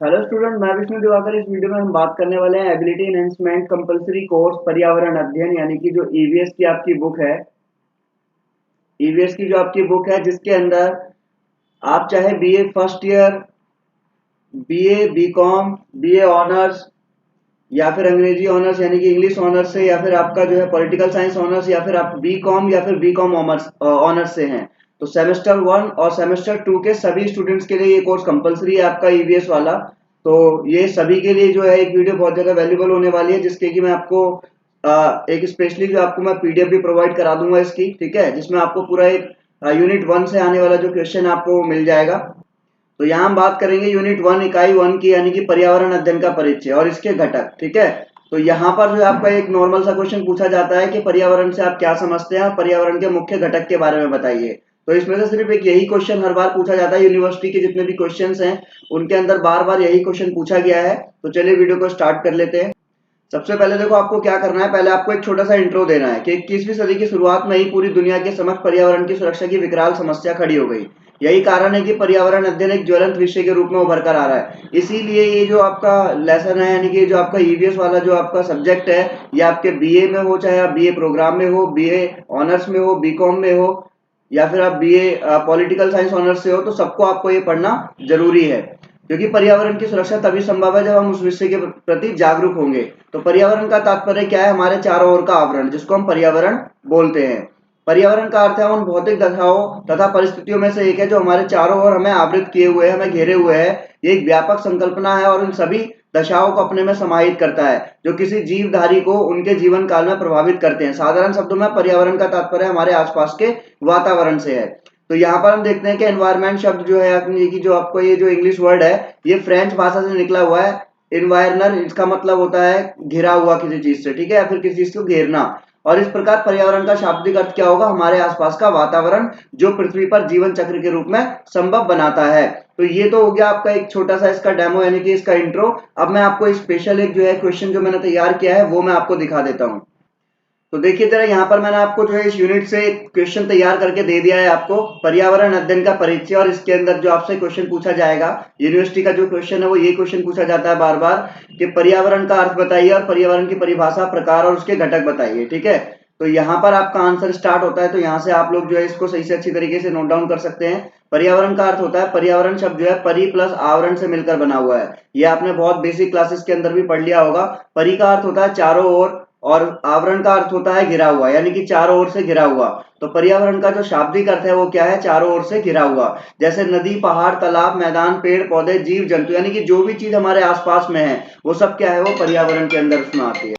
Hello student, मैं विष्णु दिवाकर। इस video में हम बात करने वाले हैं एबिलिटी एनहेंसमेंट कंपलसरी कोर्स पर्यावरण अध्ययन, यानी कि जो ईवीएस की आपकी बुक है। ईवीएस की जो आपकी बुक है, जिसके अंदर आप चाहे BA first year, BA BCom, BA honours, या फिर अंग्रेजी ऑनर्स यानी कि इंग्लिश ऑनर्स से, या फिर आपका जो है पॉलिटिकल साइंस ऑनर्स, या फिर आप बीकॉम या फिर बीकॉम ऑनर्स ऑनर्स से हैं, तो सेमेस्टर 1 और सेमेस्टर 2 के सभी स्टूडेंट्स के लिए ये कोर्स कंपलसरी है आपका ईवीएस वाला। तो ये सभी के लिए जो है एक वीडियो बहुत ज़्यादा वैल्यूबल होने वाली है, जिसके कि मैं आपको एक स्पेशली जो आपको मैं पीडीएफ भी प्रोवाइड करा दूंगा इसकी, ठीक है, जिसमें आपको पूरा एक यूनिट 1 से आने वाला जो क्वेश्चन आपको मिल जाएगा। तो यहाँ हम बात करेंगे यूनिट 1 इकाई 1 की, यानी कि पर्यावरण अध्ययन का परिचय और इसके घटक, ठीक है। तो यहाँ पर जो आपका एक नॉर्मल सा क्वेश्चन पूछा जाता है कि पर्यावरण से आप क्या समझते हैं और पर्यावरण के मुख्य घटक के बारे में बताइए। तो इसमें से सिर्फ एक यही क्वेश्चन हर बार पूछा जाता है। यूनिवर्सिटी के जितने भी क्वेश्चंस हैं उनके अंदर बार बार यही क्वेश्चन पूछा गया है। तो चलिए वीडियो को स्टार्ट कर लेते हैं। सबसे पहले देखो, आपको क्या करना है, पहले आपको एक छोटा सा इंट्रो देना है कि 21वीं सदी की शुरुआत में ही पूरी दुनिया के समक्ष पर्यावरण की सुरक्षा की विकराल समस्या खड़ी हो गई। यही कारण है कि पर्यावरण अध्ययन एक ज्वलंत विषय के रूप में उभर कर आ रहा है। इसीलिए ये जो आपका लेसन है, यानी कि जो आपका ईवीएस वाला जो आपका सब्जेक्ट है, ये आपके बीए में हो, चाहे आप बीए प्रोग्राम में हो, बीए ऑनर्स में हो, बीकॉम में हो, या फिर आप बीए पॉलिटिकल साइंस ऑनर्स से हो, तो सबको आपको ये पढ़ना जरूरी है। क्योंकि पर्यावरण की सुरक्षा तभी संभव है जब हम उस विषय के प्रति जागरूक होंगे। तो पर्यावरण का तात्पर्य क्या है? हमारे चारों ओर का आवरण, जिसको हम पर्यावरण बोलते हैं। पर्यावरण का अर्थ है उन भौतिक दशाओं तथा परिस्थितियों में से एक है जो हमारे चारों ओर हमें आवृत किए हुए है, हमें घेरे हुए है। ये एक व्यापक संकल्पना है और इन सभी दशाओं को अपने में समाहित करता है, जो किसी जीवधारी को उनके जीवन काल में प्रभावित करते हैं। साधारण शब्दों में पर्यावरण का तात्पर्य हमारे आसपास के वातावरण से है। तो यहाँ पर हम देखते हैं कि एनवायरमेंट शब्द जो है अपनी की जो आपको ये जो इंग्लिश वर्ड है, ये फ्रेंच भाषा से निकला हुआ है। इन्वायरनर, इसका मतलब होता है घिरा हुआ किसी चीज से, ठीक है, या फिर किसी चीज को घेरना। और इस प्रकार पर्यावरण का शाब्दिक अर्थ क्या होगा? हमारे आसपास का वातावरण, जो पृथ्वी पर जीवन चक्र के रूप में संभव बनाता है। तो ये तो हो गया आपका एक छोटा सा इसका डेमो, यानी कि इसका इंट्रो। अब मैं आपको स्पेशल एक जो है क्वेश्चन जो मैंने तैयार किया है वो मैं आपको दिखा देता हूँ। तो देखिए जरा, यहाँ पर मैंने आपको जो है इस यूनिट से क्वेश्चन तैयार करके दे दिया है आपको, पर्यावरण अध्ययन का परिचय। और इसके अंदर जो आपसे क्वेश्चन पूछा जाएगा, यूनिवर्सिटी का जो क्वेश्चन है वो ये क्वेश्चन पूछा जाता है बार बार कि पर्यावरण का अर्थ बताइए और पर्यावरण की परिभाषा, प्रकार और उसके घटक बताइए, ठीक है। तो यहाँ पर आपका आंसर स्टार्ट होता है। तो यहाँ से आप लोग जो है इसको सही से अच्छी तरीके से नोट डाउन कर सकते हैं। पर्यावरण का अर्थ होता है, पर्यावरण शब्द जो है परि प्लस आवरण से मिलकर बना हुआ है। ये आपने बहुत बेसिक क्लासेस के अंदर भी पढ़ लिया होगा। परि का अर्थ होता है चारों ओर, और आवरण का अर्थ होता है घिरा हुआ, यानी कि चारों ओर से घिरा हुआ। तो पर्यावरण का जो शाब्दिक अर्थ है वो क्या है? चारों ओर से घिरा हुआ। जैसे नदी, पहाड़, तालाब, मैदान, पेड़ पौधे, जीव जंतु, यानी कि जो भी चीज हमारे आसपास में है वो सब क्या है? वो पर्यावरण के अंदर उसमें आती है।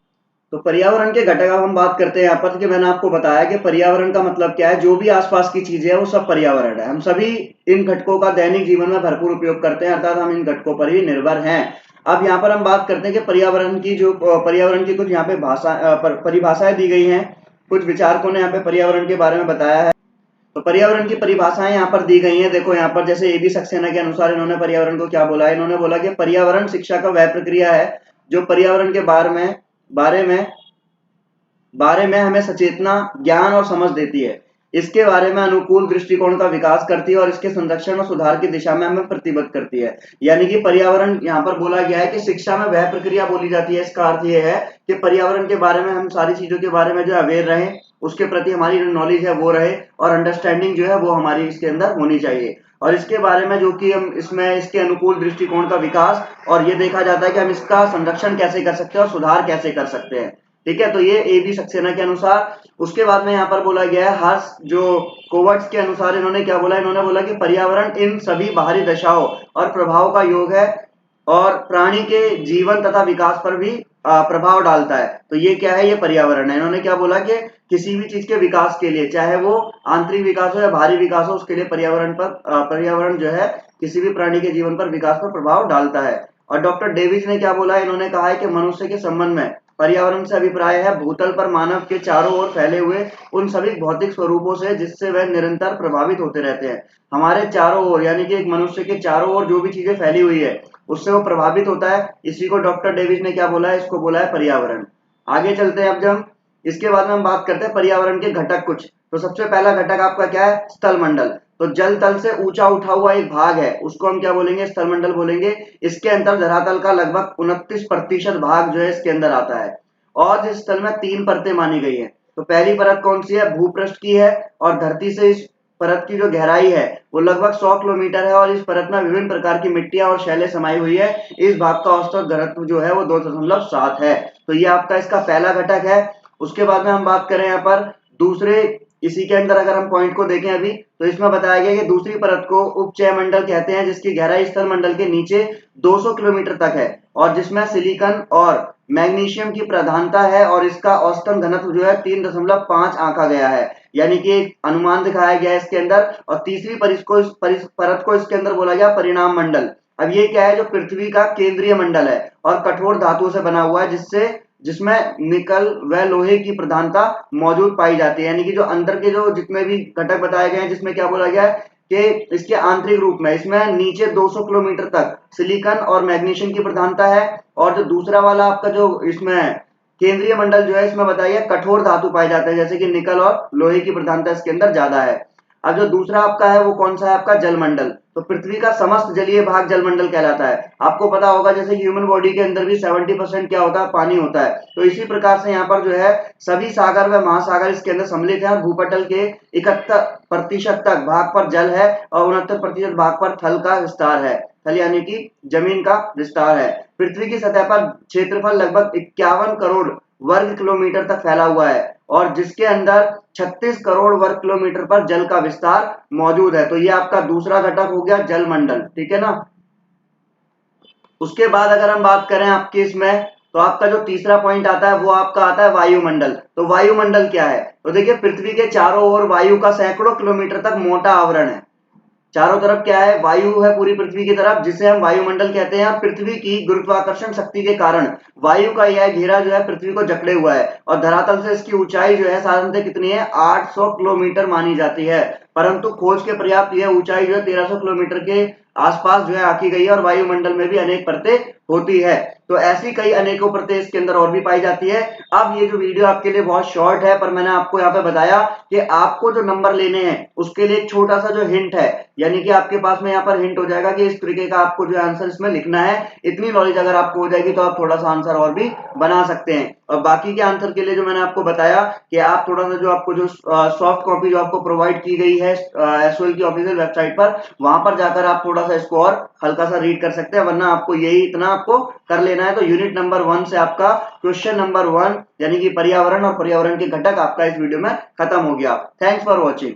तो पर्यावरण के घटक अब हम बात करते हैं यहाँ पर, कि मैंने आपको बताया कि पर्यावरण का मतलब क्या है। जो भी आसपास की चीजें है वो सब पर्यावरण है। हम सभी इन घटकों का दैनिक जीवन में भरपूर उपयोग करते हैं, अर्थात हम इन घटकों पर ही निर्भर हैं। अब यहाँ पर हम बात करते हैं कि पर्यावरण की जो पर्यावरण की कुछ यहाँ पे परिभाषाएं दी गई हैं। कुछ विचारकों ने यहाँ पे पर्यावरण के बारे में बताया है। तो पर्यावरण की परिभाषाएं यहाँ पर दी गई हैं। देखो यहाँ पर जैसे एबी सक्सेना के अनुसार इन्होंने पर्यावरण को क्या बोला है? इन्होंने बोला कि पर्यावरण शिक्षा का वह प्रक्रिया है जो पर्यावरण के बारे में हमें सचेतना, ज्ञान और समझ देती है। इसके बारे में अनुकूल दृष्टिकोण का विकास करती है और इसके संरक्षण और सुधार की दिशा में हमें प्रतिबद्ध करती है। यानी कि पर्यावरण यहाँ पर बोला गया है कि शिक्षा में वह प्रक्रिया बोली जाती है। इसका अर्थ यह है कि पर्यावरण के बारे में हम सारी चीजों के बारे में जो अवेयर रहें, उसके प्रति हमारी जो नॉलेज है वो रहे, और अंडरस्टैंडिंग जो है वो हमारी इसके अंदर होनी चाहिए। और इसके बारे में जो कि हम इसमें इसके अनुकूल दृष्टिकोण का विकास, और ये देखा जाता है कि हम इसका संरक्षण कैसे कर सकते हैं और सुधार कैसे कर सकते हैं, ठीक है। तो ये एबी सक्सेना के अनुसार। उसके बाद में यहाँ पर बोला गया है हर्ष जो कोवर्ट्स के अनुसार, इन्होंने क्या बोला? इन्होंने बोला कि पर्यावरण इन सभी बाहरी दशाओं और प्रभाव का योग है और प्राणी के जीवन तथा विकास पर भी प्रभाव डालता है। तो ये क्या है? ये पर्यावरण है। इन्होंने क्या बोला कि किसी भी चीज के विकास के लिए, चाहे वो आंतरिक विकास हो या बाहरी विकास हो, उसके लिए पर्यावरण जो है किसी भी प्राणी के जीवन पर, विकास पर प्रभाव डालता है। और डॉक्टर डेविस ने क्या बोला? इन्होंने कहा है कि मनुष्य के संबंध में पर्यावरण से अभिप्राय है भूतल पर मानव के चारों ओर फैले हुए उन सभी भौतिक स्वरूपों से जिससे वह निरंतर प्रभावित होते रहते हैं। हमारे चारों ओर, यानी कि एक मनुष्य के चारों ओर जो भी चीजें फैली हुई है उससे वो प्रभावित होता है। इसी को डॉक्टर डेविस ने क्या बोला है? इसको बोला है पर्यावरण। आगे चलते हैं। अब जब इसके बाद में हम बात करते हैं पर्यावरण के घटक कुछ। तो सबसे पहला घटक आपका क्या है? स्थल मंडल। तो जल तल से ऊंचा उठा हुआ एक भाग है, उसको हम क्या बोलेंगे, स्थलमंडल बोलेंगे। इसके अंदर धरातल का लगभग 29% भाग जो है इसके अंदर आता है। और इस स्थल में 3 परतें मानी गई है। तो पहली परत कौन सी है, भूपृष्ठ की है, और धरती से इस परत की जो गहराई है वो लगभग 100 किलोमीटर है, और इस परत में विभिन्न प्रकार की मिट्टियां और शैलें समाई हुई है। इस भाग का औसत घनत्व जो है वो 2.7 है। तो ये आपका इसका पहला घटक है। उसके बाद में हम बात करें यहाँ पर दूसरे, इसी के अंदर अगर हम पॉइंट को देखें अभी, तो इसमें बताया गया कि दूसरी परत को उपचय मंडल कहते हैं, जिसकी गहराई स्थल मंडल के नीचे 200 किलोमीटर तक है, और जिसमें सिलिकॉन और मैग्नीशियम की प्रधानता है, और इसका औसतन घनत्व जो है 3.5 आंका गया है, यानी कि एक अनुमान दिखाया गया है इसके अंदर। और तीसरी परत को इसके अंदर बोला गया परिणाम मंडल। अब ये क्या है, जो पृथ्वी का केंद्रीय मंडल है और कठोर धातुओं से बना हुआ है, जिसमें निकल व लोहे की प्रधानता मौजूद पाई जाती है। यानी कि जो अंदर के जो जितने भी घटक बताए गए हैं, जिसमें क्या बोला गया है कि इसके आंतरिक रूप में इसमें नीचे 200 किलोमीटर तक सिलिकॉन और मैग्नीशियम की प्रधानता है, और जो दूसरा वाला आपका जो इसमें केंद्रीय मंडल जो है, इसमें बताइए कठोर धातु पाए जाते हैं, जैसे कि निकल और लोहे की प्रधानता इसके अंदर ज्यादा है। अब जो दूसरा आपका है वो कौन सा है, आपका जलमंडल। तो पृथ्वी का समस्त जलीय भाग जलमंडल कहलाता है। आपको पता होगा जैसे ह्यूमन बॉडी के अंदर भी 70% क्या होता है, पानी होता है। तो इसी प्रकार से यहाँ पर जो है सभी सागर व महासागर इसके अंदर सम्मिलित है, और भूपटल के 71% तक भाग पर जल है, और 69% भाग पर थल का विस्तार है। थल यानी कि जमीन का विस्तार है। पृथ्वी की सतह पर क्षेत्रफल लगभग 51 करोड़ वर्ग किलोमीटर तक फैला हुआ है, और जिसके अंदर 36 करोड़ वर्ग किलोमीटर पर जल का विस्तार मौजूद है। तो ये आपका दूसरा घटक हो गया जलमंडल, ठीक है ना। उसके बाद अगर हम बात करें आपके इसमें, तो आपका जो तीसरा पॉइंट आता है वो आपका आता है वायुमंडल। तो वायुमंडल क्या है, तो देखिए पृथ्वी के चारों ओर वायु का सैकड़ों किलोमीटर तक मोटा आवरण है। चारों तरफ क्या है, वायु है पूरी पृथ्वी की तरफ, जिसे हम वायुमंडल कहते हैं। पृथ्वी की गुरुत्वाकर्षण शक्ति के कारण वायु का यह घेरा जो है पृथ्वी को जकड़े हुआ है, और धरातल से इसकी ऊंचाई जो है साधारणतः कितनी है, 800 किलोमीटर मानी जाती है। परंतु खोज के पर्याप्त यह ऊंचाई जो है 1300 किलोमीटर के आसपास जो है आकी गई है, और वायुमंडल में भी अनेक परतें होती है। तो ऐसी कई अनेकों परतें इसके अंदर और भी पाई जाती है। अब ये जो वीडियो आपके लिए बहुत शॉर्ट है, पर मैंने आपको यहाँ पे बताया कि आपको जो नंबर लेने हैं उसके लिए एक छोटा सा जो हिंट है, यानी कि आपके पास में यहाँ पर हिंट हो जाएगा कि इस तरीके का आपको जो आंसर इसमें लिखना है। इतनी नॉलेज अगर आपको हो जाएगी तो आप थोड़ा सा आंसर और भी बना सकते हैं। और बाकी के आंसर के लिए जो मैंने आपको बताया कि आप थोड़ा सा जो आपको जो सॉफ्ट कॉपी जो आपको प्रोवाइड की गई है एसओएल की ऑफिशियल वेबसाइट पर, वहां पर जाकर आप थोड़ा सा इसको और हल्का सा रीड कर सकते हैं। वरना आपको यही इतना आपको कर लेना है। तो यूनिट नंबर 1 से आपका क्वेश्चन नंबर 1 यानी कि पर्यावरण और पर्यावरण के घटक आपका इस वीडियो में खत्म हो गया। Thanks for watching.